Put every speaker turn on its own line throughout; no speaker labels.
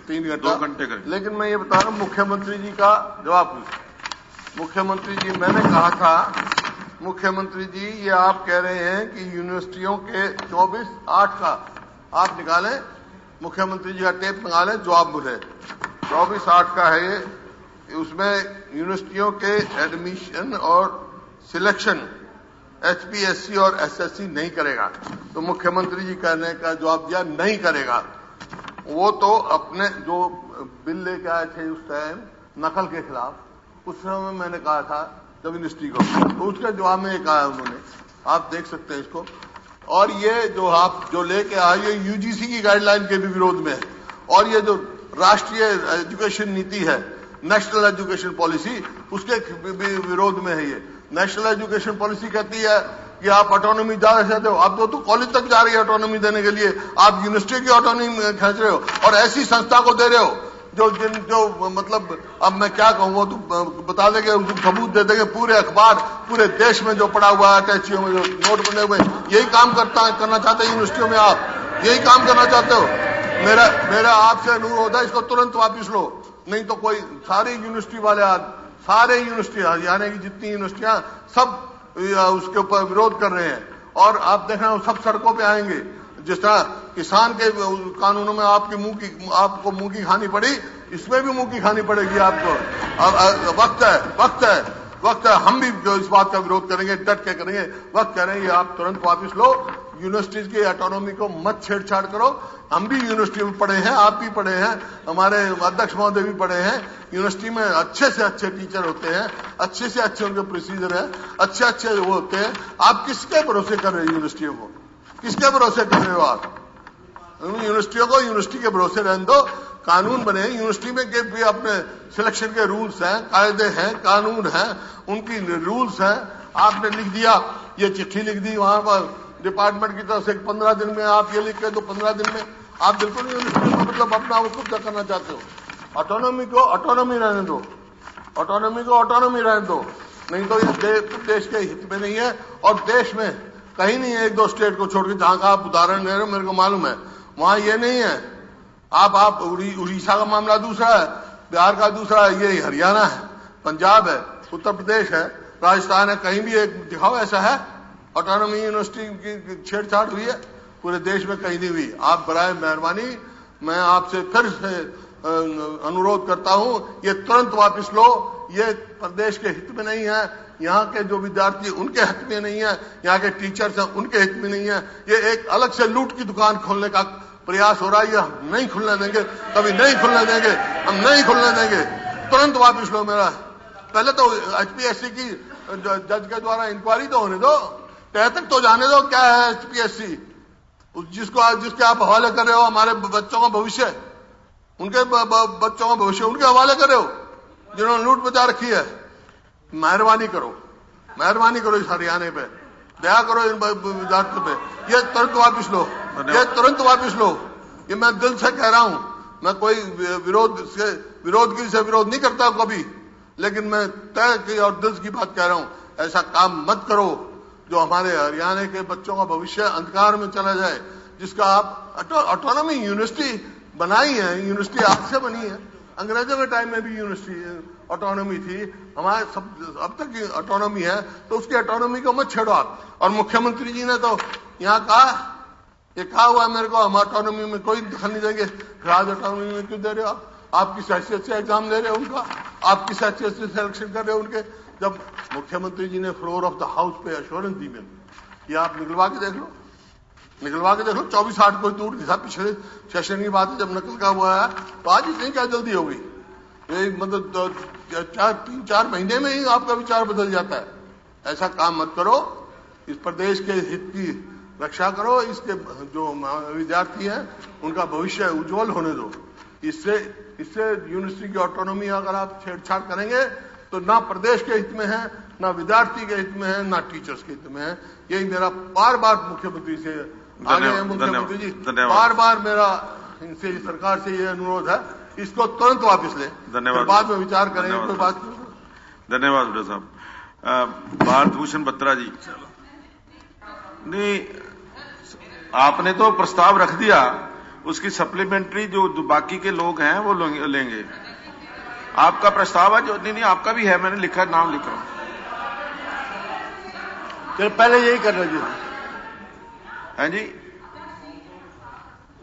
3 घंटा
2 घंटे करें।
लेकिन मैं ये बता रहा हूं मुख्यमंत्री जी का जवाब पूछो। मुख्यमंत्री जी, मैंने कहा था, मुख्यमंत्री जी ये आप कह रहे हैं कि यूनिवर्सिटियों के 24/8 का आप निकालें, मुख्यमंत्री जी का टेप निकालें, जवाब मुझे 24/8 का है ये। उसमें यूनिवर्सिटियों के एडमिशन और सिलेक्शन HPSC और SSC नहीं करेगा। तो मुख्यमंत्री जी कहने का जवाब दिया नहीं करेगा। वो तो अपने जो बिल लेके आए थे उस टाइम नकल के खिलाफ, उस समय मैंने कहा था जब यूनिवर्सिटी को, तो उसके जवाब में ये कहा उन्होंने, आप देख सकते हैं इसको। और ये जो आप जो लेके आए ये UGC की गाइडलाइन के भी विरोध में है, और ये जो राष्ट्रीय एजुकेशन नीति है, नेशनल एजुकेशन पॉलिसी, उसके भी विरोध में है। ये नेशनल एजुकेशन पॉलिसी कहती है कि आप ऑटोनॉमी जा सकते हो, आप तो कॉलेज तक जा रही है ऑटोनॉमी देने के लिए, आप यूनिवर्सिटी की ऑटोनॉमी खींच रहे हो और ऐसी संस्था को दे रहे हो जो मतलब अब मैं क्या कहूं, वो तो बता देंगे, सबूत दे देंगे, पूरे अखबार पूरे देश में जो पड़ा हुआ है, अटैचियों में जो नोट बने हुए, यही काम करना चाहते हैं यूनिवर्सिटियों में, आप यही काम करना चाहते हो। मेरा आपसे अनुरोध है, इसको तुरंत वापिस लो, नहीं तो कोई सारी यूनिवर्सिटी वाले आज सारे यूनिवर्सिटी यानी कि जितनी यूनिवर्सिटियां सब उसके ऊपर विरोध कर रहे हैं। और आप देखना सब सड़कों पे आएंगे। जिस तरह किसान के कानूनों में आपको मुंह की खानी पड़ी, इसमें भी मुंह की खानी पड़ेगी आपको। वक्त है हम भी जो इस बात का विरोध करेंगे, डट के करेंगे। वक्त कह रहे हैं आप तुरंत वापिस लो, यूनिवर्सिटीज की ऑटोनॉमी को मत छेड़छाड़ करो। हम भी यूनिवर्सिटी में पढ़े हैं, आप भी पढ़े हैं, हमारे अध्यक्ष महोदय भी पढ़े हैं। यूनिवर्सिटी में अच्छे से अच्छे टीचर होते हैं, अच्छे से अच्छे उनके प्रोसीजर है, अच्छे वो होते हैं। आप किसके भरोसे कर रहे हैं यूनिवर्सिटियों को? किसके भरोसे कर रहे हो आप? यूनिवर्सिटियों को यूनिवर्सिटी के भरोसे रहने दो, कानून बने। यूनिवर्सिटी में के भी अपने सिलेक्शन के रूल्स हैं, कायदे हैं, कानून हैं, उनकी रूल्स हैं। आपने लिख दिया, ये चिट्ठी लिख दी वहां पर डिपार्टमेंट की तरफ से 15 दिन में आप ये लिख के तो 15 दिन में आप बिल्कुल यूनिवर्सिटी में मतलब अपना वो कब्जा करना चाहते हो। ऑटोनॉमी को ऑटोनॉमी रहने दो, ऑटोनॉमी को ऑटोनॉमी रहने दो, नहीं तो ये देश के हित में नहीं है। और देश में कहीं नहीं है, 1-2 स्टेट को छोड़ के, जहां का आप उदाहरण ले रहे हो मेरे को मालूम है, वहां ये नहीं है। आप उड़ीसा का मामला दूसरा है, बिहार का दूसरा है, ये हरियाणा है, पंजाब है, उत्तर प्रदेश है, राजस्थान है, कहीं भी एक दिखाओ ऐसा है ऑटोनॉमी यूनिवर्सिटी की छेड़छाड़ हुई है? पूरे देश में कहीं नहीं हुई। आप बराए मेहरबानी मैं आपसे फिर से अनुरोध करता हूं, ये तुरंत वापस लो। ये प्रदेश के हित में नहीं है, यहाँ के जो विद्यार्थी उनके हित में नहीं है, यहाँ के टीचर्स हैं उनके हित में नहीं है। ये एक अलग से लूट की दुकान खोलने का प्रयास हो रहा है, ये हम नहीं खुलने देंगे, कभी नहीं खुलने देंगे, हम नहीं खुलने देंगे। तुरंत वापस लो मेरा। पहले तो HPSC की जज के द्वारा इंक्वायरी तो होने दो, तह तक तो जाने दो क्या है HPSC, जिसके आप हवाले कर रहे हो हमारे बच्चों का भविष्य, उनके बच्चों का भविष्य उनके हवाले कर रहे हो जिन्होंने लूट बचा रखी है। मेहरबानी करो इस हरियाणा पे, दया करो इन विद्यार्थियों पे। ये तुरंत वापिस लो, ये तुरंत वापिस लो। ये मैं दिल से कह रहा हूं, मैं कोई विरोध की से विरोध नहीं करता कभी, लेकिन मैं तय की और दिल की बात कह रहा हूं, ऐसा काम मत करो जो हमारे हरियाणा के बच्चों का भविष्य अंधकार में चला जाए। जिसका आप ऑटोनॉमी यूनिवर्सिटी बनाई है, यूनिवर्सिटी आपसे बनी है, अंग्रेजों के टाइम में भी यूनिवर्सिटी ऑटोनॉमी थी, हमारे सब अब तक की ऑटोनॉमी है, तो उसकी ऑटोनॉमी को मत छेड़ो आप। और मुख्यमंत्री जी ने तो यहाँ कहा हुआ है मेरे को, हम ऑटोनॉमी में कोई दखल नहीं देंगे। फिर आज ऑटोनॉमी में क्यों दे रहे हो आप? आप किस हैसियत से एग्जाम ले रहे हो उनका? आप किस हैसियत से सिलेक्शन कर रहे हो उनके? जब मुख्यमंत्री जी ने फ्लोर ऑफ द हाउस पे एश्योरेंस दी मेरे, ये आप निकलवा के देख लो 24/8 कोई दूर नहीं था। पिछले सेशन की बात है जब नकल का हुआ है, तो आज इतनी क्या जल्दी हो गई? मतलब 3-4 महीने में ही आपका विचार बदल जाता है। ऐसा काम मत करो, इस प्रदेश के हित की रक्षा करो, इसके जो विद्यार्थी हैं उनका भविष्य उज्जवल होने दो। इससे यूनिवर्सिटी की ऑटोनॉमी अगर आप छेड़छाड़ करेंगे तो ना प्रदेश के हित में है, ना विद्यार्थी के हित में है, ना टीचर्स के हित में है। यही मेरा बार मुख्यमंत्री से आगे मुख्यमंत्री जी बार मेरा इनसे सरकार से ये अनुरोध है, इसको तुरंत वापस ले, धन्यवाद। बाद में विचार करेंगे, कोई बात नहीं।
धन्यवाद बेटा साहब। भारत भूषण बत्रा जी, नहीं आपने तो प्रस्ताव रख दिया, उसकी सप्लीमेंट्री जो बाकी के लोग हैं वो लेंगे। आपका प्रस्ताव है जो नहीं आपका भी है, मैंने लिखा, नाम लिख रहा हूं।
फिर पहले यही कर रहे जी
हैं जी।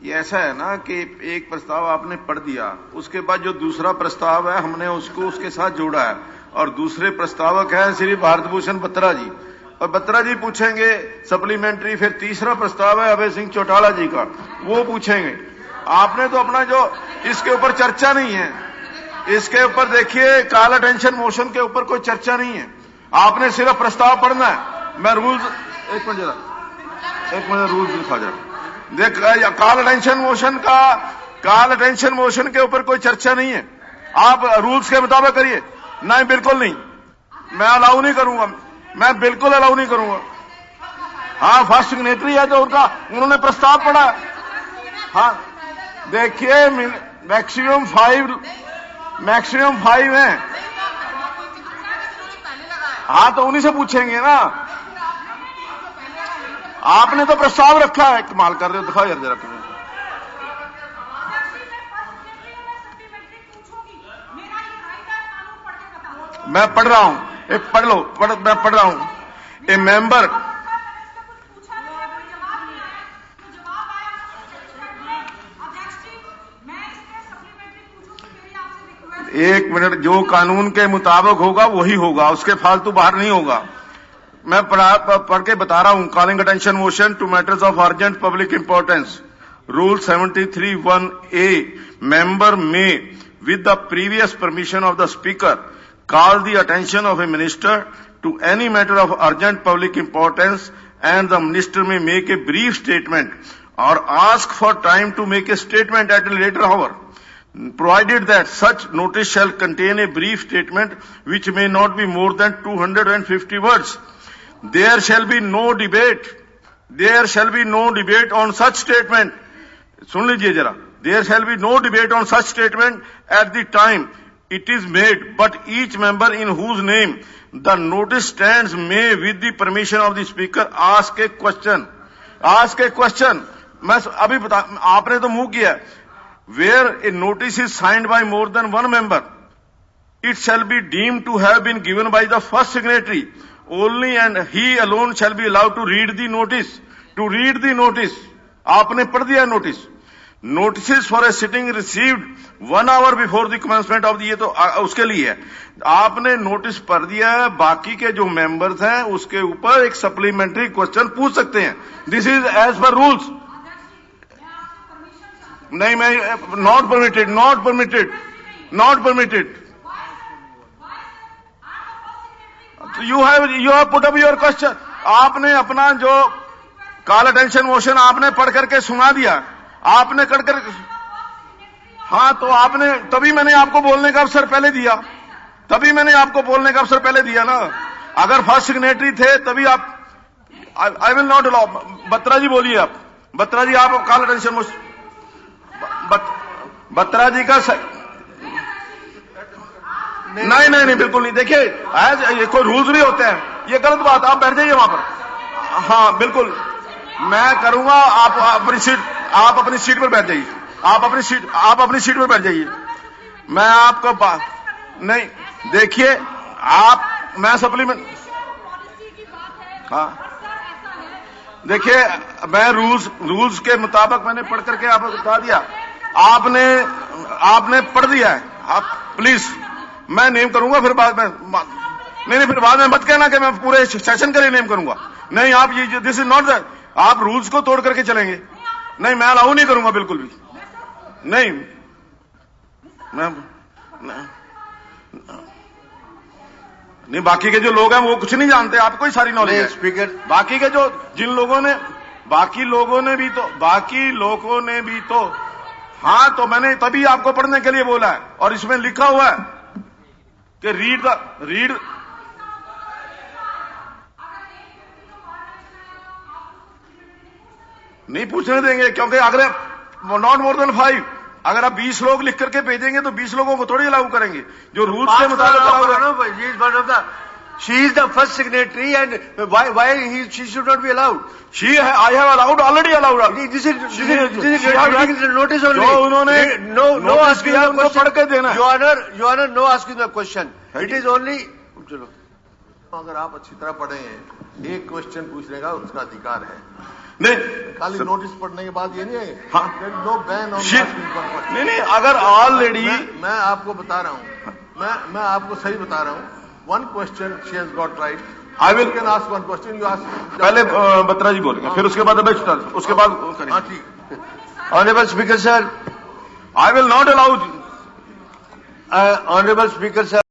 ये ऐसा है ना कि एक प्रस्ताव आपने पढ़ दिया, उसके बाद जो दूसरा प्रस्ताव है हमने उसको उसके साथ जोड़ा है, और दूसरे प्रस्तावक है श्री भारत भूषण बत्रा जी, और बत्रा जी पूछेंगे सप्लीमेंट्री। फिर तीसरा प्रस्ताव है अभय सिंह चौटाला जी का, वो पूछेंगे। आपने तो अपना जो इसके ऊपर चर्चा नहीं है, इसके ऊपर देखिए कॉल अटेंशन मोशन के ऊपर कोई चर्चा नहीं है, आपने सिर्फ प्रस्ताव पढ़ना है। मैं रूल्स एक मिनट रूल्स लिखा जरा देख। कॉल अटेंशन मोशन के ऊपर कोई चर्चा नहीं है, आप रूल्स के मुताबिक करिए। नहीं, बिल्कुल नहीं, मैं अलाउ नहीं करूंगा, मैं बिल्कुल अलाउ नहीं करूंगा। हाँ, फर्स्ट सिग्नेटरी है तो उन्होंने प्रस्ताव पढ़ा। हाँ देखिए, मैक्सिमम 5 हैं। हाँ तो उन्हीं से पूछेंगे ना। आपने तो प्रस्ताव रखा है, कमाल कर रहे हो, दिखाओ यार जरा। मैं पढ़ रहा हूं, एक पढ़ लो, मैं पढ़ रहा हूं। ए मेंबर एक मिनट, जो कानून के मुताबिक होगा वही होगा, उसके फालतू बाहर नहीं होगा। मैं पढ़ के बता रहा हूं। Calling attention motion to matters of urgent public importance, rule 73(1)(a), member may, with the previous permission of the speaker, call the attention of a minister to any matter of urgent public importance, and the minister may make a brief statement or ask for time to make a statement at a later hour, provided that such notice shall contain a brief statement which may not be more than 250 words. There shall be no debate on such statement. सुन लीजिए जरा। There shall be no debate on such statement at the time it is made, but each member in whose name the notice stands may, with the permission of the speaker, ask a question. मैं अभी आपने तो मुंह किया। Where a notice is signed by more than one member, it shall be deemed to have been given by the first signatory only, and he alone shall be allowed to read the notice. आपने पढ़ दिया notice. Notices for a sitting received 1 hour before the commencement of the, ये तो उसके लिए है। आपने notice पढ़ दिया है, बाकी के जो मेंबर्स हैं उसके ऊपर एक सप्लीमेंट्री क्वेश्चन पूछ सकते हैं। This is as per rules. नहीं, मैं not permitted. You have put up your question. आपने अपना जो कॉल अटेंशन मोशन आपने पढ़ करके सुना दिया, आपने कर हाँ तो आपने, तभी मैंने आपको बोलने का अवसर पहले दिया, ना। अगर फर्स्ट सिग्नेटरी थे तभी आप, I will not allow. Batra ji बोलिए आप। बत्रा जी, आप call attention motion, Batra ji का नहीं, बिल्कुल नहीं। देखिए, ये कोई रूल्स भी होते हैं, ये गलत बात। आप बैठ जाइए वहां पर। हाँ बिल्कुल, मैं करूंगा। आप अपनी सीट पर बैठ जाइए। आप अपनी सीट पर बैठ जाइए। मैं आपको नहीं, देखिए मैं सप्लीमेंट, हाँ देखिए, मैं रूल्स के मुताबिक मैंने पढ़ करके आपको बता दिया। आपने पढ़ दिया है। आप प्लीज, मैं नेम करूंगा फिर बाद में। नहीं, फिर बाद में मत कहना कि मैं पूरे सेशन के लिए नेम करूंगा। नहीं, आप ये दिस इज नॉट दैट। आप रूल्स को तोड़ करके चलेंगे। नहीं, मैं अलाउ नहीं करूंगा बिल्कुल भी। नहीं, नहीं, बाकी के जो लोग हैं वो कुछ नहीं जानते, आपको ही सारी नॉलेज है। स्पीकर, बाकी के जो जिन लोगों ने, बाकी लोगों ने भी तो हाँ, तो मैंने तभी आपको पढ़ने के लिए बोला है, और इसमें लिखा हुआ है कि रीड नहीं पूछने देंगे, क्योंकि अगर नॉट मोर देन 5, अगर आप 20 लोग लिख करके भेजेंगे तो 20 लोगों को थोड़ी अलाउ करेंगे, जो रूल्स के मुताबिक।
She is the first signatory, and why she should not be allowed?
I have allowed, already allowed.
This is
She
reading the notice only.
जो उन्होंने
no
notice
asking
दिया,
the
उनको
question.
पढ़ के देना है।
Your Honor, no asking the question. It is only. चलो,
अगर आप अच्छी तरह पढ़े हैं, एक क्वेश्चन पूछने का उसका अधिकार है।
नहीं
खाली नोटिस पढ़ने के बाद ये नहीं है।
हाँ।
नो बैन ऑन
नहीं अगर ऑलरेडी
मैं आपको बता रहा हूँ, मैं आपको सही बता रहा हूँ। One question she has got right.
I will-
can ask one question, you ask.
पहले बत्रा जी बोलेंगे, फिर उसके बाद उसके बाद
हाँ ठीक।
Honorable Speaker, sir.
I will not allow
Honorable Speaker, sir.